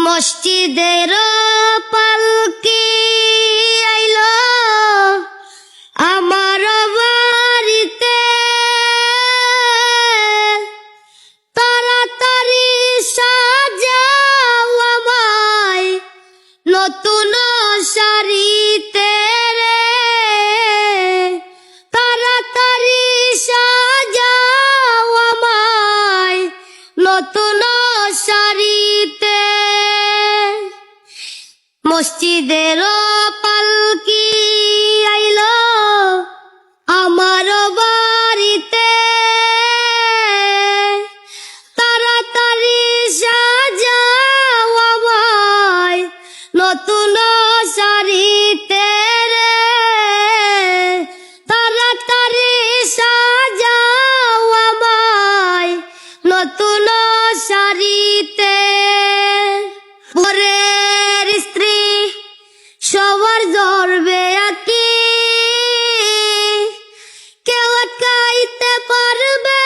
মসজিদের পালকি আইলো আমার বাড়িতে, তাড়াতাড়ি সাজাও আমায় নতুন শাড়িতে রে, তাড়াতাড়ি সাজাও আমায় নতুন শাড়িতে। মসজিদের পালকি আইলো আমার বাড়িতে, তাড়াতাড়ি সাজাও আমায় নতুন শাড়িতে রে, তাড়াতাড়ি সাজাও আমায় নতুন শাড়িতে। পরের স্ত্রী সবার ধরবে আঁকি, কেউ আটকাইতে পারবে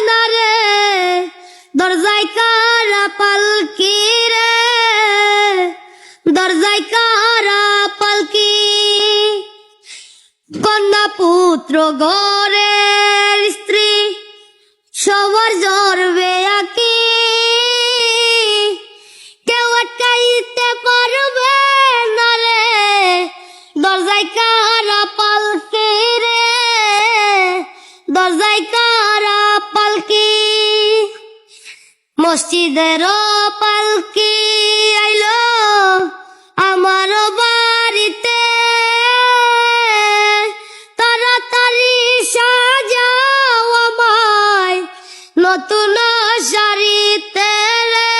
না রে, দরজায় কারা পালকি রে, দরজায় কারা পালকি। কন্যা পুত্র ঘরের স্ত্রী সবার ধরবে আঁকি, কেউ আটকাইতে পারবে না রে, দরজায় কারা পালকি রে, দরজায় কারা পালকি। মসজিদের পালকি আইলো আমার বাড়িতে, তাড়াতাড়ি সাজাও আমায় নতুন শাড়িতে রে,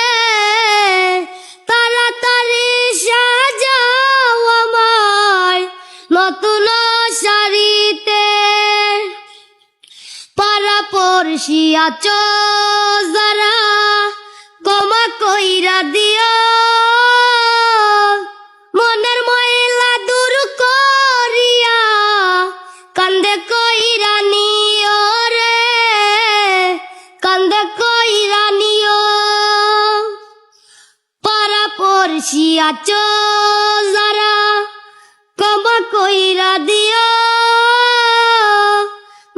তাড়াতাড়ি সাজাও আমায় নতুন শাড়িতে। পাড়া পড়শি আছো যারা ক্ষমা কইরা দিও, মনের ময়লা দূর করিয়া কান্দে কইরা নিও রে, কান্দে কইরা নিও। পাড়া পড়শি আছো যারা ক্ষমা কইরা দিও,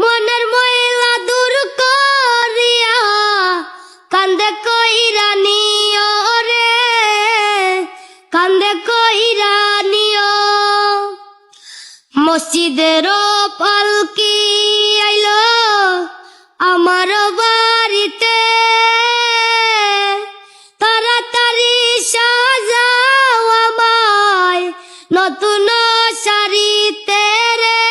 মনের ময়লা দূর করিয়া কান্দে কইরা নিও রে, কান্দে কইরা নিও। মসজিদের পালকি আইলো আমার বাড়িতে, তাড়াতাড়ি সাজাও আমায় নতুন শাড়িতে রে,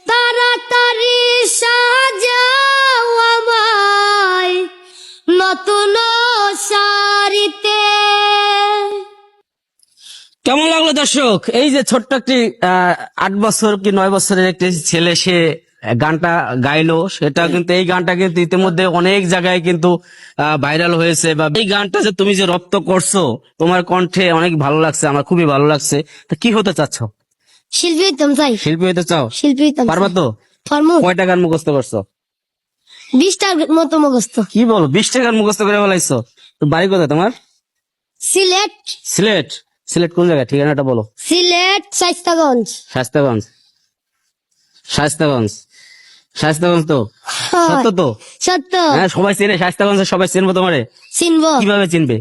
তাড়াতাড়ি সাজাও আমায় নতুন শাড়িতে। কেমন লাগলো দর্শক? এই যে ছোট্ট একটি 8 বছর কি 9 বছরের একটি ছেলে, সে গানটা গাইলো, সেটা কিন্তু এই গানটা কিন্তু ইতিমধ্যে অনেক জায়গায় কিন্তু ভাইরাল হয়েছে। বা এই গানটা যে তুমি যে রপ্ত করছো, তোমার কণ্ঠে অনেক ভালো লাগছে, আমার খুবই ভালো লাগছে। তা কি হতে চাচ্ছ? শিল্পী হইতাম চাই। শিল্পী হতে চাও? শিল্পী হইতাম পারবা তো? ফর্মু কয়টা গান মুখস্থ করছো? 20টার মতো মুখস্থ। কি বলো, 20টা গান মুখস্থ করে ফেলাইছো? তো বাড়ি কোথায় তোমার? সিলেট। সিলেট? সিলেট কোন জায়গায়, ঠিকানাটা বলো। সিলেট শাইস্তাগঞ্জ। শায়েস্তাগঞ্জ? শায়েস্তাগঞ্জ, শায়েস্তাগঞ্জ তো সত্য তো? সত্য। হ্যাঁ, সবাই চেনে শায়েস্তাগঞ্জে, সবাই চিনবো তোমারে। চিনবো কিভাবে চিনবে?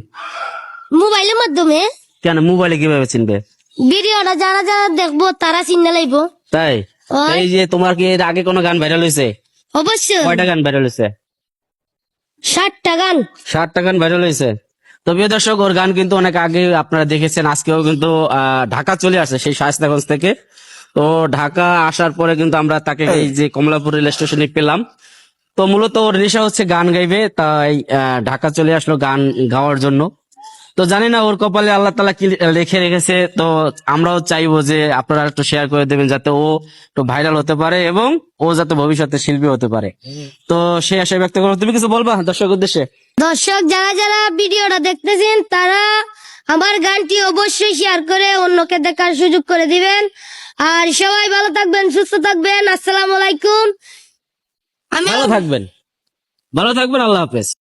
মোবাইলের মাধ্যমে। কেন মোবাইলে কিভাবে চিনবে? ভিডিওটা যারা যারা দেখবো তারা চিনে লাইবো। তাই? ওই। এই যে তোমার কি এর আগে কোনো গান ভাইরাল হয়েছে? অবশ্যই। কয়টা গান ভাইরাল হয়েছে? 60টা গান। 60টা গান ভাইরাল হয়েছে। তো প্রিয় দর্শক, ওর গান কিন্তু অনেক আগে আপনারা দেখেছেন। আজকেও কিন্তু ঢাকা চলে আসে সেই শায়েস্তাগঞ্জ থেকে। তো ঢাকা আসার পরে কিন্তু আমরা তাকে এই যে কমলাপুর রেল স্টেশনে পেলাম। তো মূলত ওর নেশা হচ্ছে গান গাইবে, তাই ঢাকা চলে আসলো গান গাওয়ার জন্য। তো জানি না ওর কপালে আল্লাহ তাআলা কি লিখে রেখেছে। তো আমরাও চাইবো যে আপনারা একটু শেয়ার করে দেবেন, যাতে ও একটু ভাইরাল হতে পারে এবং ও যাতে ভবিষ্যতে শিল্পী হতে পারে। তো সে আশা ব্যক্ত করো। তুমি কিছু বলবা দর্শক উদ্দেশ্যে? দর্শক যারা যারা ভিডিওটা দেখতেছেন তারা আমার গানটি অবশ্যই শেয়ার করে অন্যকে দেখার সুযোগ করে দিবেন। আর সবাই ভালো থাকবেন, সুস্থ থাকবেন। আসসালামু আলাইকুম। ভালো থাকবেন, ভালো থাকবেন। আল্লাহ হাফেজ।